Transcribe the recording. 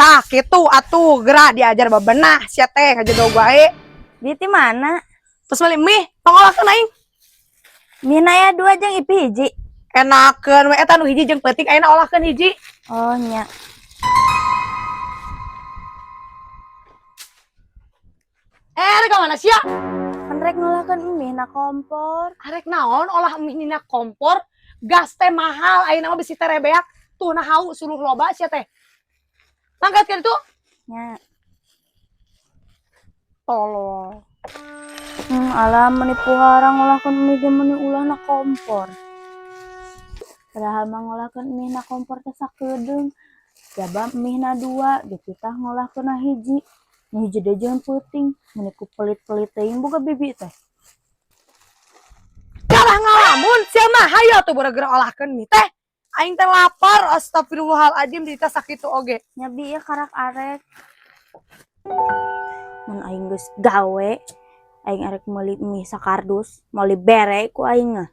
Tah kitu atuh gerak diajar babenah sia teh ngajadog wae. Di ti mana? Terus balik mie pangolahkeun aing. Mina ya 2 jeung ipi hiji. Enakeun we eta nu hiji jeung peuting ayeuna olahkeun hiji. Oh nya. Rek ka mana sia? Kan rek ngolahkeun mie na kompor. Arek naon olah mie nina kompor? Gas teh mahal ayeuna mah bisi teh rebeak. Tuh nah hau suruh loba sia teh. Langkat kitu. Nya. Tolol. Alam menipu harang ngolahkeun mie ge meuni ulah na kompor. Padahal mah ngolahkeun mie na kompor teh sakedeung. Jaba mie na 2, gitu tah ngolahkeun na hiji. Nu hiji deui jeung peuting, meuni ku pelit-pelit teuing boga bibi teh. Kalah ngalamun sia mah hayo tuh gara-gara olahkeun mie teh. Aing teh lapar, astagfirullahaladzim dita sakitu oge. Nya bi ieu karak arek. Mun aing geus gawe, aing arek meuli mie sakardus, meuli bere ku aing mah.